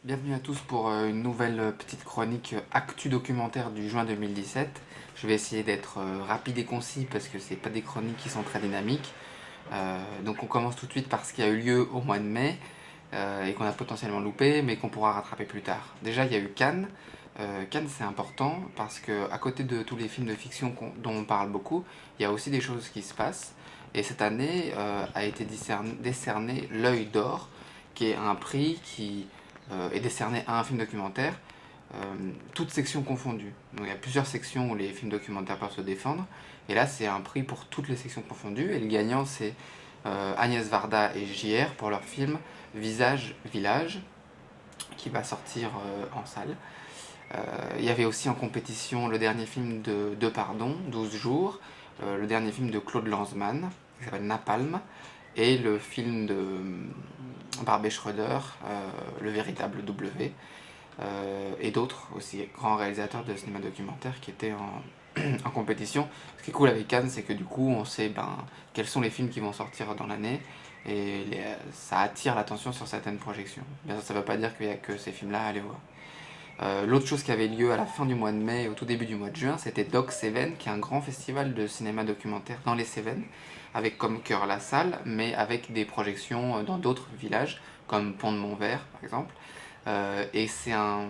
Bienvenue à tous pour une nouvelle petite chronique actu documentaire du juin 2017. Je vais essayer d'être rapide et concis parce que c'est pas des chroniques qui sont très dynamiques. Donc on commence tout de suite par ce qui a eu lieu au mois de mai et qu'on a potentiellement loupé mais qu'on pourra rattraper plus tard. Déjà il y a eu Cannes. Cannes c'est important parce que à côté de tous les films de fiction dont on parle beaucoup, il y a aussi des choses qui se passent. Et cette année a été décerné l'Œil d'Or, qui est un prix qui est décerné à un film documentaire, toutes sections confondues. Donc il y a plusieurs sections où les films documentaires peuvent se défendre, et là c'est un prix pour toutes les sections confondues, et le gagnant c'est Agnès Varda et JR pour leur film Visage Village, qui va sortir en salle. Il y avait aussi en compétition le dernier film de Pardon, 12 jours, le dernier film de Claude Lanzmann, qui s'appelle Napalm, et le film de Barbet Schroeder, Le véritable W, et d'autres aussi grands réalisateurs de cinéma documentaire qui étaient en compétition. Ce qui est cool avec Cannes, c'est que du coup on sait quels sont les films qui vont sortir dans l'année, et ça attire l'attention sur certaines projections. Bien sûr, ça ne veut pas dire qu'il n'y a que ces films-là à aller voir. L'autre chose qui avait lieu à la fin du mois de mai et au tout début du mois de juin, c'était Doc Seven, qui est un grand festival de cinéma documentaire dans les Cévennes, avec comme cœur la salle, mais avec des projections dans d'autres villages, comme Pont de Montvert par exemple. Et c'est un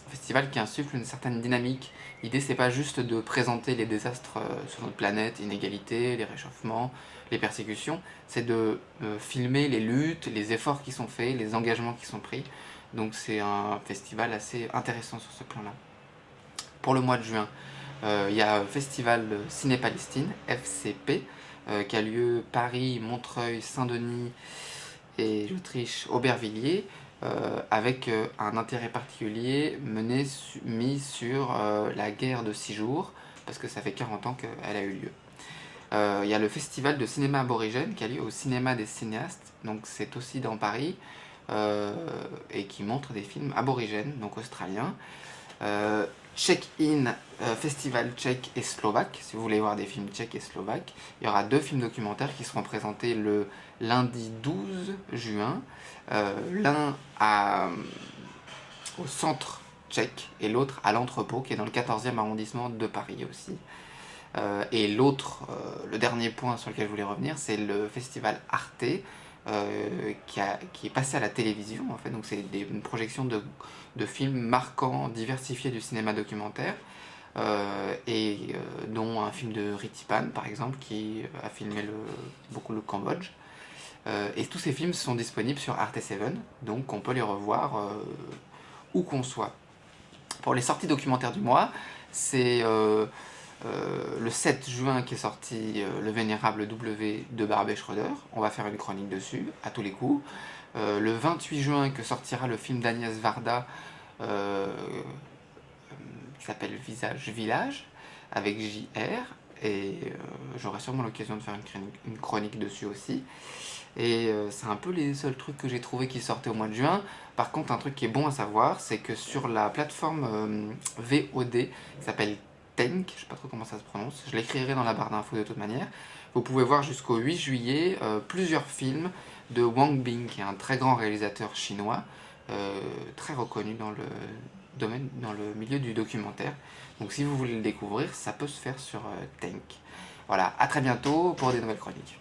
festival qui insuffle une certaine dynamique. L'idée, c'est pas juste de présenter les désastres sur notre planète, inégalités, les réchauffements, les persécutions, c'est de filmer les luttes, les efforts qui sont faits, les engagements qui sont pris. Donc c'est un festival assez intéressant sur ce plan-là. Pour le mois de juin, il y a un festival Ciné-Palestine, FCP, qui a lieu Paris, Montreuil, Saint-Denis et l'Autriche, Aubervilliers, avec un intérêt particulier mis sur la guerre de 6 jours, parce que ça fait 40 ans qu'elle a eu lieu. Il y a le festival de cinéma aborigène qui a lieu au cinéma des cinéastes, donc c'est aussi dans Paris, et qui montre des films aborigènes, donc australiens. Check-in, festival tchèque et slovaque, si vous voulez voir des films tchèques et slovaques. Il y aura 2 films documentaires qui seront présentés le lundi 12 juin. L'un au centre tchèque et l'autre à l'entrepôt, qui est dans le 14e arrondissement de Paris aussi. Et l'autre, le dernier point sur lequel je voulais revenir, c'est le festival Arte, qui est passé à la télévision en fait. Donc c'est une projection de films marquants, diversifiés du cinéma documentaire, dont un film de Ritipan par exemple, qui a filmé beaucoup le Cambodge. Et tous ces films sont disponibles sur Arte 7, donc on peut les revoir où qu'on soit. Pour les sorties documentaires du mois, c'est le 7 juin qui est sorti Le Vénérable W de Barbet Schroeder. On va faire une chronique dessus, à tous les coups. Le 28 juin que sortira le film d'Agnès Varda, qui s'appelle Visage Village, avec JR. Et j'aurai sûrement l'occasion de faire une chronique dessus aussi. Et c'est un peu les seuls trucs que j'ai trouvé qui sortaient au mois de juin. Par contre, un truc qui est bon à savoir, c'est que sur la plateforme VOD, qui s'appelle Tenk, je sais pas trop comment ça se prononce, je l'écrirai dans la barre d'infos de toute manière, vous pouvez voir jusqu'au 8 juillet plusieurs films de Wang Bing, qui est un très grand réalisateur chinois, très reconnu dans le domaine, dans le milieu du documentaire. Donc si vous voulez le découvrir, ça peut se faire sur Tenk. Voilà, à très bientôt pour des nouvelles chroniques.